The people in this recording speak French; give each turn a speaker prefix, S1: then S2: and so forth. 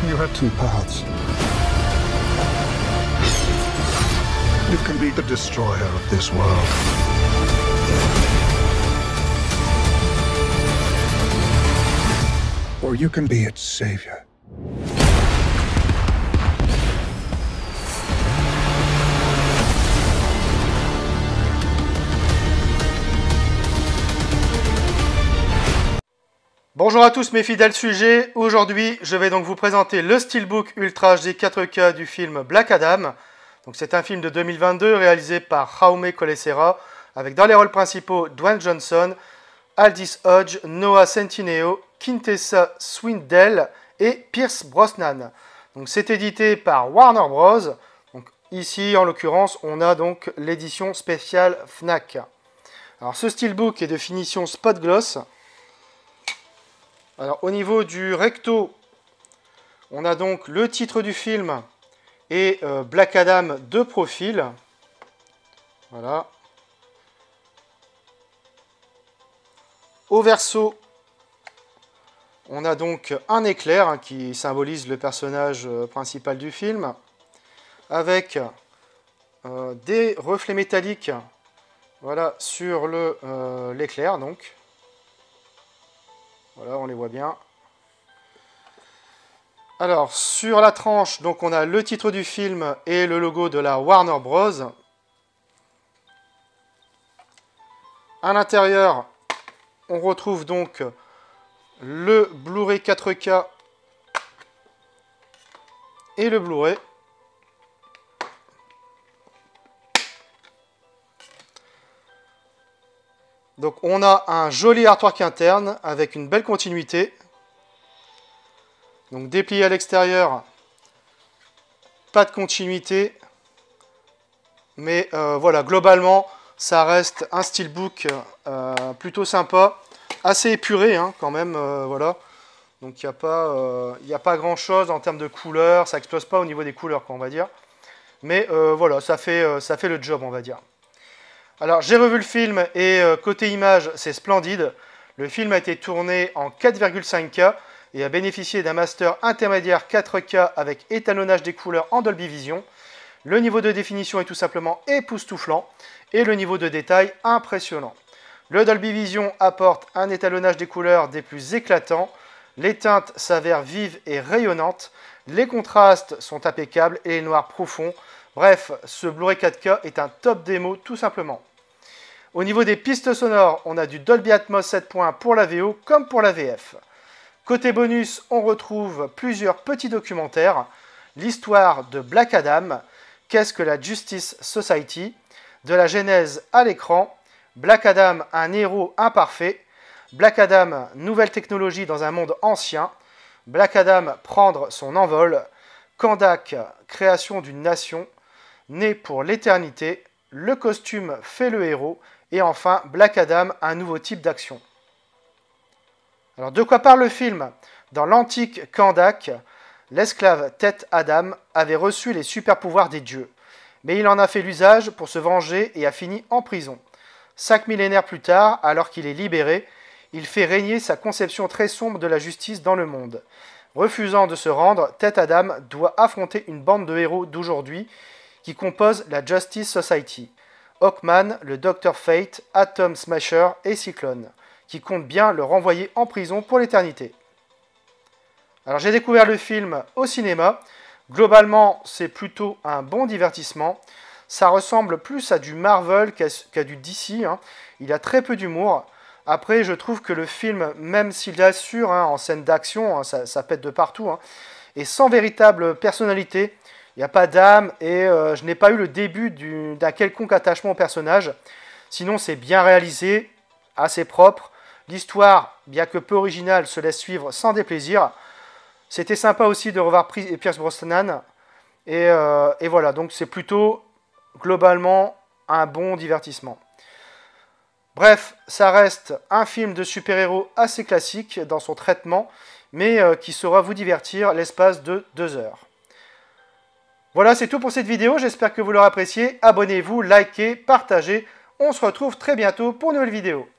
S1: You have two paths. You can be the destroyer of this world. Or you can be its savior.
S2: Bonjour à tous mes fidèles sujets, aujourd'hui je vais donc vous présenter le Steelbook Ultra HD 4K du film Black Adam. C'est un film de 2022 réalisé par Jaume Collet-Serra avec dans les rôles principaux Dwayne Johnson, Aldis Hodge, Noah Centineo, Quintessa Swindell et Pierce Brosnan. C'est édité par Warner Bros. Ici en l'occurrence on a donc l'édition spéciale Fnac. Alors ce Steelbook est de finition spot gloss. Alors, au niveau du recto, on a donc le titre du film et Black Adam de profil. Voilà. Au verso, on a donc un éclair qui symbolise le personnage principal du film, avec des reflets métalliques, voilà, sur l'éclair donc. Voilà, on les voit bien. Alors, sur la tranche, donc on a le titre du film et le logo de la Warner Bros. À l'intérieur, on retrouve donc le Blu-ray 4K et le Blu-ray. Donc on a un joli artwork interne avec une belle continuité. Donc déplié à l'extérieur, pas de continuité. Mais voilà, globalement, ça reste un steelbook plutôt sympa, assez épuré quand même, voilà. Donc il n'y a pas grand chose en termes de couleurs, ça explose pas au niveau des couleurs, on va dire. Mais voilà, ça fait le job, on va dire. Alors j'ai revu le film et côté image c'est splendide. Le film a été tourné en 4,5K et a bénéficié d'un master intermédiaire 4K avec étalonnage des couleurs en Dolby Vision. Le niveau de définition est tout simplement époustouflant et le niveau de détail impressionnant. Le Dolby Vision apporte un étalonnage des couleurs des plus éclatants. Les teintes s'avèrent vives et rayonnantes. Les contrastes sont impeccables et les noirs profonds. Bref, ce Blu-ray 4K est un top démo tout simplement. Au niveau des pistes sonores, on a du Dolby Atmos 7.1 pour la VO comme pour la VF. Côté bonus, on retrouve plusieurs petits documentaires. L'histoire de Black Adam, qu'est-ce que la Justice Society, de la genèse à l'écran, Black Adam, un héros imparfait, Black Adam, nouvelle technologie dans un monde ancien, Black Adam, prendre son envol, Kahndaq, création d'une nation, né pour l'éternité, le costume fait le héros, et enfin Black Adam, un nouveau type d'action. Alors de quoi parle le film? Dans l'antique Kahndaq, l'esclave Teth Adam avait reçu les super pouvoirs des dieux, mais il en a fait l'usage pour se venger et a fini en prison. 5 millénaires plus tard, alors qu'il est libéré, il fait régner sa conception très sombre de la justice dans le monde. Refusant de se rendre, Teth Adam doit affronter une bande de héros d'aujourd'hui qui composent la Justice Society. Hawkman, le Dr Fate, Atom Smasher et Cyclone, qui comptent bien le renvoyer en prison pour l'éternité. Alors j'ai découvert le film au cinéma. Globalement, c'est plutôt un bon divertissement. Ça ressemble plus à du Marvel qu'à du DC. Il a très peu d'humour. Après, je trouve que le film, même s'il assure en scène d'action, ça pète de partout, est sans véritable personnalité. Il n'y a pas d'âme et je n'ai pas eu le début d'un quelconque attachement au personnage. Sinon, c'est bien réalisé, assez propre. L'histoire, bien que peu originale, se laisse suivre sans déplaisir. C'était sympa aussi de revoir Pierce Brosnan. Et voilà, donc c'est plutôt globalement un bon divertissement. Bref, ça reste un film de super-héros assez classique dans son traitement, mais qui saura vous divertir l'espace de 2 heures. Voilà, c'est tout pour cette vidéo, j'espère que vous l'aurez apprécié. Abonnez-vous, likez, partagez. On se retrouve très bientôt pour une nouvelle vidéo.